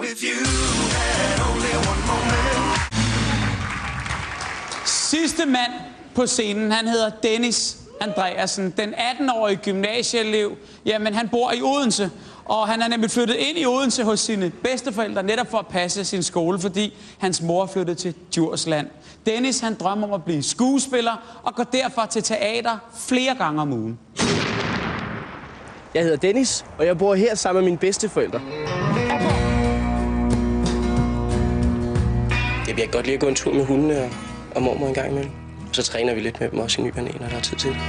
with you and only one moment. Sidste mand på scenen, han hedder Dennis Andreasen, den 18-årige gymnasieelev. Jamen, han bor i Odense, og han er nemlig flyttet ind i Odense hos sine bedsteforældre, netop for at passe sin skole, fordi hans mor flyttede til Djursland. Dennis, han drømmer om at blive skuespiller, og går derfor til teater flere gange om ugen. Jeg hedder Dennis, og jeg bor her sammen med mine bedsteforældre. Jeg kan godt lide at gå en tur med hundene og mormor en gang imellem. Så træner vi lidt med dem også i ny og næ, når der er tid til det.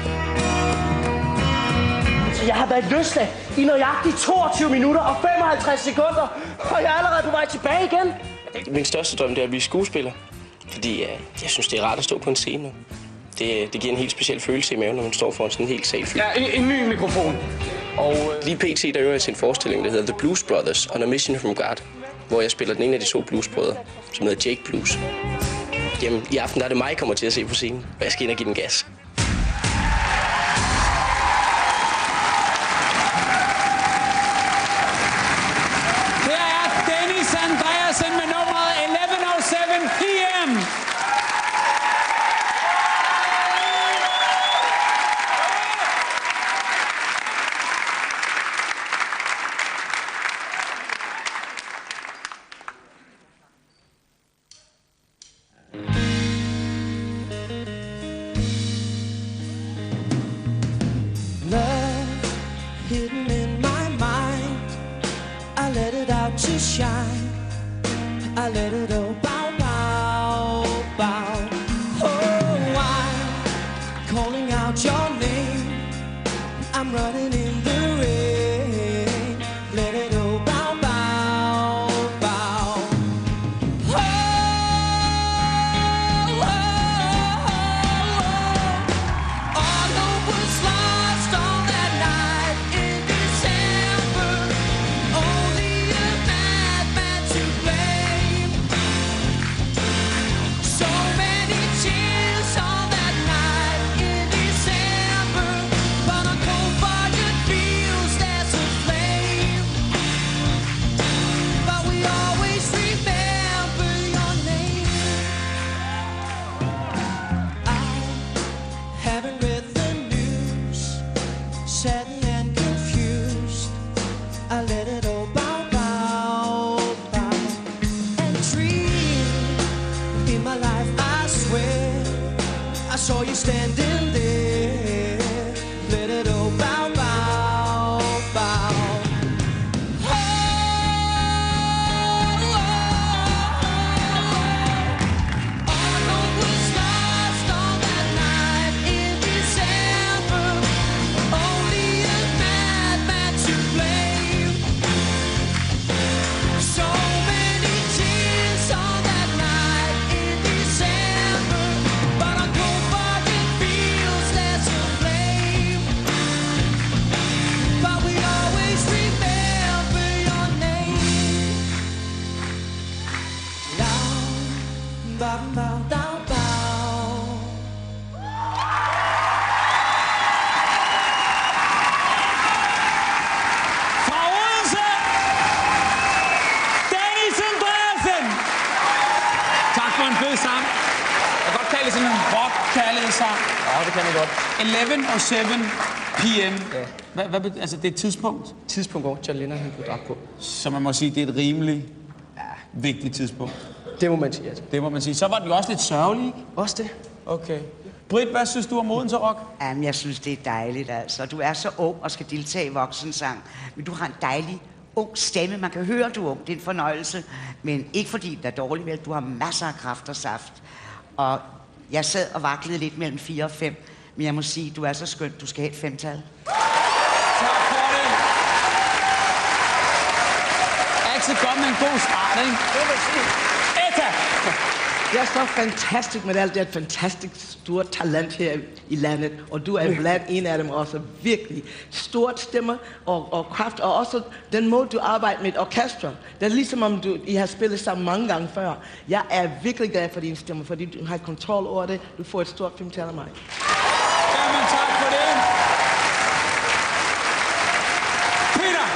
Jeg har været løsladt i nøjagtigt 22 minutter og 55 sekunder, og jeg er allerede på vej tilbage igen. Min største drøm er at blive skuespiller, fordi jeg synes, det er rart at stå på en scene. Det giver en helt speciel følelse i maven, når man står foran sådan en helt sal fyldt. Ja, en ny mikrofon. Og lige pt. Der øver jeg til en forestilling, der hedder The Blues Brothers on a Mission from God, hvor jeg spiller den ene af de to bluesbrødre, som hedder Jake Blues. Jamen, i aften der er det mig, jeg kommer til at se på scenen, og jeg skal ind og give den gas. Her er Dennis Andreasen med nummeret 11:07 PM. Hidden in my mind, I let it out to shine. I let it all bow, bow, bow. Oh, I'm calling out your name. I'm running in the rain. Let it all bow, bow, bow. Oh, oh, oh, oh. All hope was lost on that night in December. Only a madman to blame. So many tears on that night in December. But on cold budget fields there's a flame. But we always remember your name. I haven't read the news, saddened and confused. I let it all bow, bow, bow. And dream in my life, I swear, I saw you standing there. Let it all bow, bow, bow. Oh, oh, oh. All hope was lost on that night in December. Only a madman to blame. So many tears on that night in December. But on cold budget fields there's a flame. But we always remember your name. Down, bow, bow, down, bow. Fra Odense, Dennis Andreasen. Tak for en fed sang. Jeg kan godt kalde det sådan en rock-kærlighedssang. Ja, det kan jeg godt. 11:07 PM. Ja. Altså, det er et tidspunkt, Tidspunkt, hvor John Lennon han blev dræbt på. så man må sige, det er et rimelig vigtigt tidspunkt. Det må man sige, altså. Det må man sige. Så var den jo også lidt sørgelig, ikke? Også det. Okay. Britt, hvad synes du om Odense Rock? Jamen, jeg synes, det er dejligt, altså. Du er så ung og skal deltage i voksensang, men du har en dejlig, ung stemme. Man kan høre, du er ung. Det er en fornøjelse. Men ikke fordi det er dårligt, vel? Du har masser af kraft og saft. Og jeg sad og vaklede lidt mellem 4 og 5, men jeg må sige, du er så skøn. Du skal have et 5-tal. Tak for det. Altid godt med en god start, ikke? Det vil sige. Etta! Jeg er så fantastisk med alt det fantastisk store talent her i landet, og du er blandt en af dem også. Virkelig stort stemme og kraft, og også den måde, du arbejder med et orkester. Det er ligesom om I har spillet sammen mange gange før. Jeg er virkelig glad for din stemme, fordi du har kontrol over det. Du får et stort 5-tal af mig. Jamen, tak for det. Peter!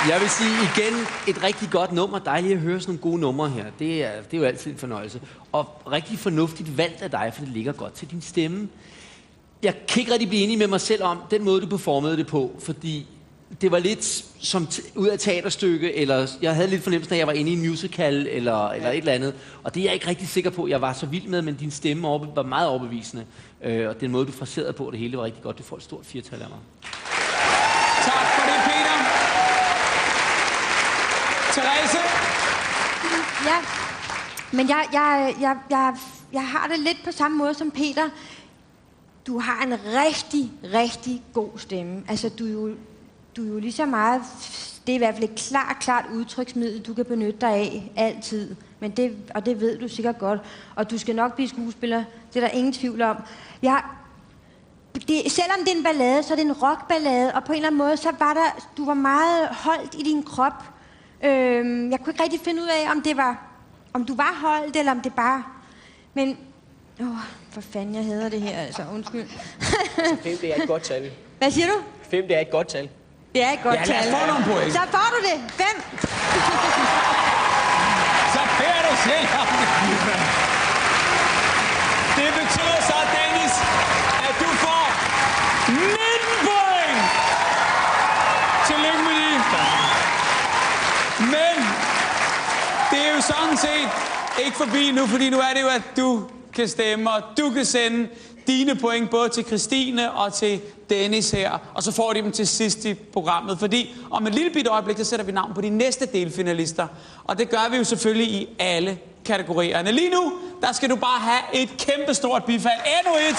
Jeg vil sige igen, et rigtig godt nummer. Dejligt at høre sådan nogle gode numre her. Det er jo altid en fornøjelse. Og rigtig fornuftigt valgt af dig, for det ligger godt til din stemme. Jeg kan ikke rigtig blive enig med mig selv om den måde, du performede det på, fordi det var lidt som ud af teaterstykke, eller jeg havde lidt fornemmelsen af, at jeg var inde i en musical, eller et eller andet. Og det er jeg ikke rigtig sikker på, jeg var så vild med, men din stemme var meget overbevisende. Og den måde, du fraserede på det hele, var rigtig godt. Du får et stort 4-tal af mig. Tak for det, Peter. Therese? Ja, men jeg har det lidt på samme måde som Peter. Du har en rigtig, rigtig god stemme. Altså, du er jo lige så meget... Det er i hvert fald et klart udtryksmiddel, du kan benytte dig af altid. Men det ved du sikkert godt. Og du skal nok blive skuespiller. Det er der ingen tvivl om. Selvom det er en ballade, så er det en rockballade. Og på en eller anden måde, så var du var meget holdt i din krop. Jeg kunne ikke rigtig finde ud af, om du var holdt, eller om det bare... Men... for fanden, jeg hader det her, altså. Undskyld. Så 5, det er et godt tal. Hvad siger du? 5, det er et godt tal. Det er et godt tal. Ja, lad os få nogle point. Så får du det. 5. Så beder du selv om det. Det betyder så, Dennis, at du får 19 point. Tillykke med det. Men det er jo sådan set ikke forbi nu, fordi nu er det jo, at du kan stemme, og du kan sende dine point både til Christine og til Dennis her, og så får de dem til sidst i programmet, fordi om et lille bitte øjeblik, så sætter vi navn på de næste delfinalister, og det gør vi jo selvfølgelig i alle kategorierne. Lige nu, der skal du bare have et kæmpestort bifald. Endnu et.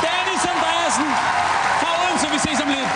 Dennis Andreasen fra Odense, vi ses om lidt.